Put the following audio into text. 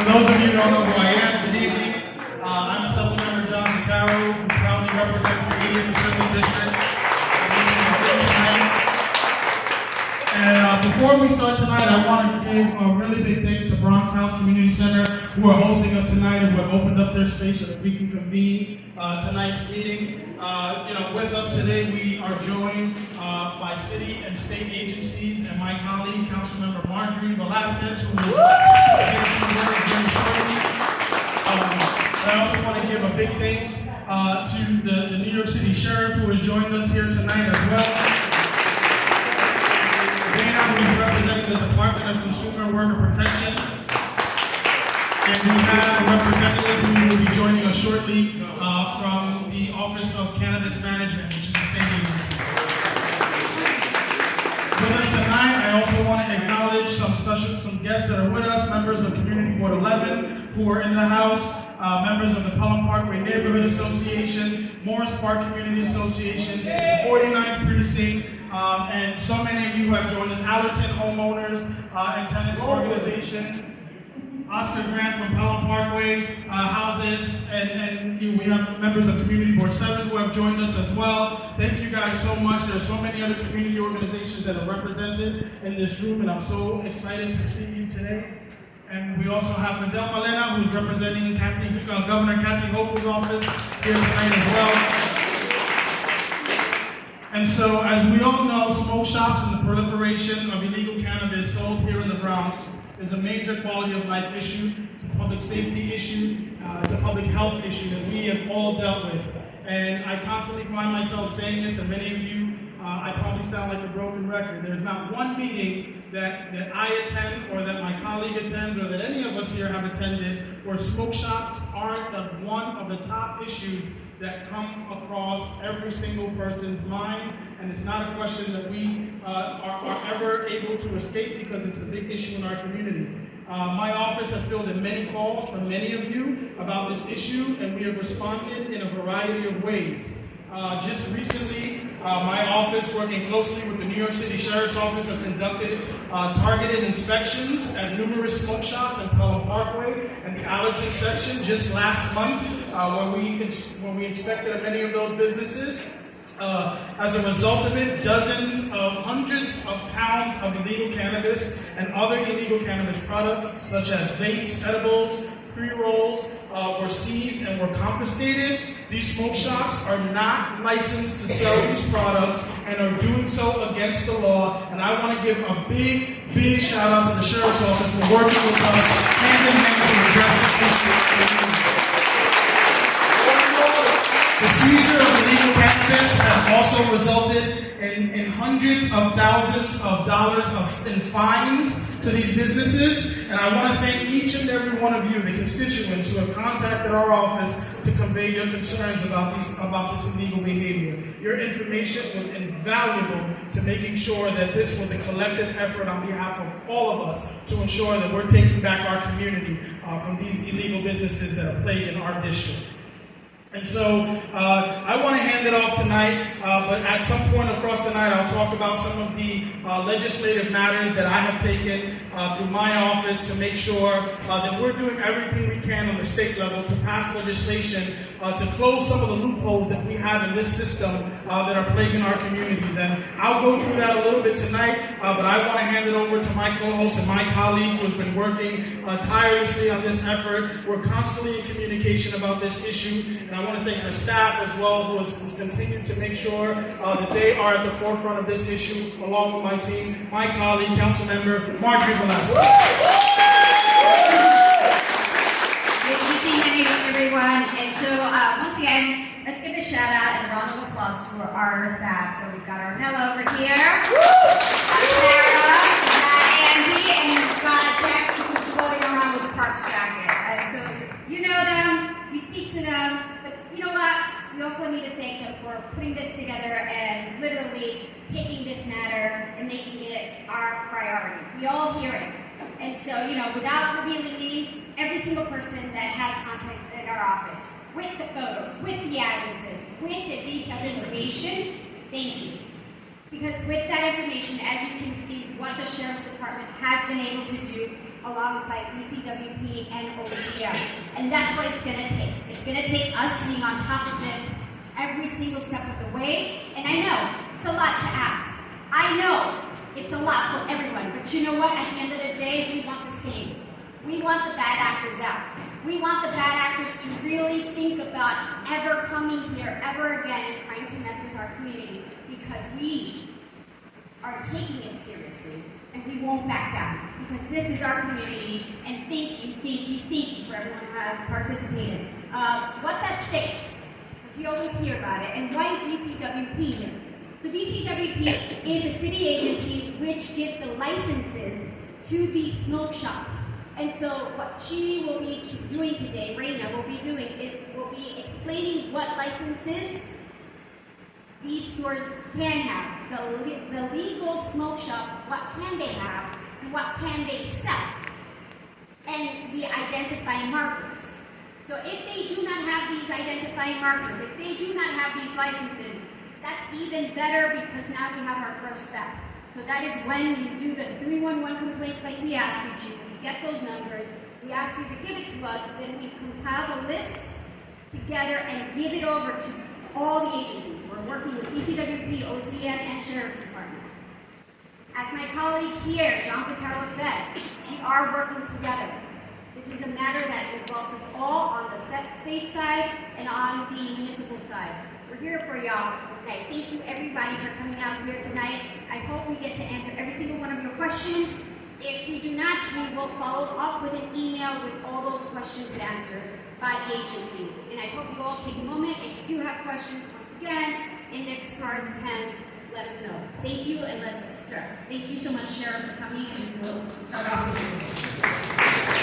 For those of you who don't know who I am, good evening. I'm Assemblymember John McCarroll, who proudly represents the 80th Assembly District. And before we start tonight, I want to give a really big thanks to Bronx House Community Center, who are hosting us tonight and who have opened up their space so that we can convene tonight's meeting. With us today, we are joined by city and state agencies and my colleague, Councilmember Marjorie Velasquez, who will say a few words very shortly. I also want to give a big thanks to the New York City Sheriff, who has joined us here tonight as well. Dana, who is representing the Department of Consumer and Worker Protection. And we have a representative who will be joining us shortly from the Office of Cannabis Management, which is a state agency. With us tonight, I also want to acknowledge some guests that are with us, members of Community Board 11 who are in the house, members of the Pelham Parkway Neighborhood Association, Morris Park Community Association, the 49th Precinct, and so many of you who have joined us, Allerton Homeowners and Tenants Organization, Oscar Grant from Pelham Parkway Houses, and we have members of Community Board 7 who have joined us as well. Thank you guys so much. There are so many other community organizations that are represented in this room, and I'm so excited to see you today. And we also have Fidel Malena, who's representing Governor Kathy Hochul's office here tonight as well. And so, as we all know, smoke shops and the proliferation of illegal cannabis sold here in the Bronx is a major quality of life issue. It's a public safety issue. It's a public health issue that we have all dealt with. And I constantly find myself saying this, and many of you, I probably sound like a broken record. There's not one meeting that I attend, or that my colleague attends, or that any of us here have attended, where smoke shops aren't one of the top issues that come across every single person's mind, and it's not a question that we are ever able to escape, because it's a big issue in our community. My office has fielded many calls from many of you about this issue, and we have responded in a variety of ways. Just recently, my office, working closely with the New York City Sheriff's Office, have conducted targeted inspections at numerous smoke shops in Pelham Parkway and the Allerton section just last month, where we inspected many of those businesses. As a result of it, hundreds of pounds of illegal cannabis and other illegal cannabis products, such as vapes, edibles, pre-rolls, were seized and were confiscated. These smoke shops are not licensed to sell these products and are doing so against the law. And I want to give a big shout out to the Sheriff's Office for working with us hand in hand to address this issue. The seizure of illegal cannabis has also resulted in hundreds of thousands of dollars in fines to these businesses, and I want to thank each and every one of you, the constituents, who have contacted our office to convey your concerns about this illegal behavior. Your information was invaluable to making sure that this was a collective effort on behalf of all of us to ensure that we're taking back our community from these illegal businesses that are plaguing our district. And so I want to hand it off tonight, but at some point across the night, I'll talk about some of the legislative matters that I have taken through my office to make sure that we're doing everything we can on the state level to pass legislation to close some of the loopholes that we have in this system that are plaguing our communities. And I'll go through that a little bit tonight, but I want to hand it over to my co-host and my colleague who has been working tirelessly on this effort. We're constantly in communication about this issue, and I want to thank our staff as well, who's continued to make sure that they are at the forefront of this issue, along with my team, my colleague, Councilmember Marjorie Velasquez. Good evening, everyone. And so, once again, let's give a shout out and a round of applause to our staff. So we've got Ornella over here, Clara, Andy, and we've got Jack, who's floating around with the Parks jacket. And so, you know them, you speak to them. You know what? We also need to thank them for putting this together and literally taking this matter and making it our priority. We all hear it. And so, without revealing names, every single person that has contact in our office, with the photos, with the addresses, with the detailed information, thank you. Because with that information, as you can see, what the Sheriff's Department has been able to do alongside DCWP and OCM. And that's what it's gonna take. It's gonna take us being on top of this every single step of the way. And I know, it's a lot to ask. I know it's a lot for everyone, but you know what? At the end of the day, we want the same. We want the bad actors out. We want the bad actors to really think about ever coming here ever again and trying to mess with our community, because we are taking it seriously and we won't back down, because this is our community. And thank you for everyone who has participated. What's at stake? Because we always hear about it. And why is DCWP here? So DCWP is a city agency which gives the licenses to these smoke shops. And so what she will be doing today, Raina will be doing, it will be explaining what licenses these stores can have. The legal smoke shops, what can they have and what can they sell. And the identifying markers. So if they do not have these identifying markers, if they do not have these licenses, that's even better, because now we have our first step. So that is when you do the 311 complaints like we asked you to. When you get those numbers, we ask you to give it to us, then we compile a list together and give it over to all the agencies. We're working with DCWP, OCN, and Sheriff's Department. As my colleague here, John Zuccaro, said, we are working together. This is a matter that involves us all on the state side and on the municipal side. We're here for y'all. And I thank you everybody for coming out here tonight. I hope we get to answer every single one of your questions. If we do not, we will follow up with an email with all those questions answered by the agencies. And I hope you all take a moment. If you do have questions, once again, index cards, pens, let us know. Thank you, and let's start. Thank you so much, Sheriff, for coming, and we'll start off with you.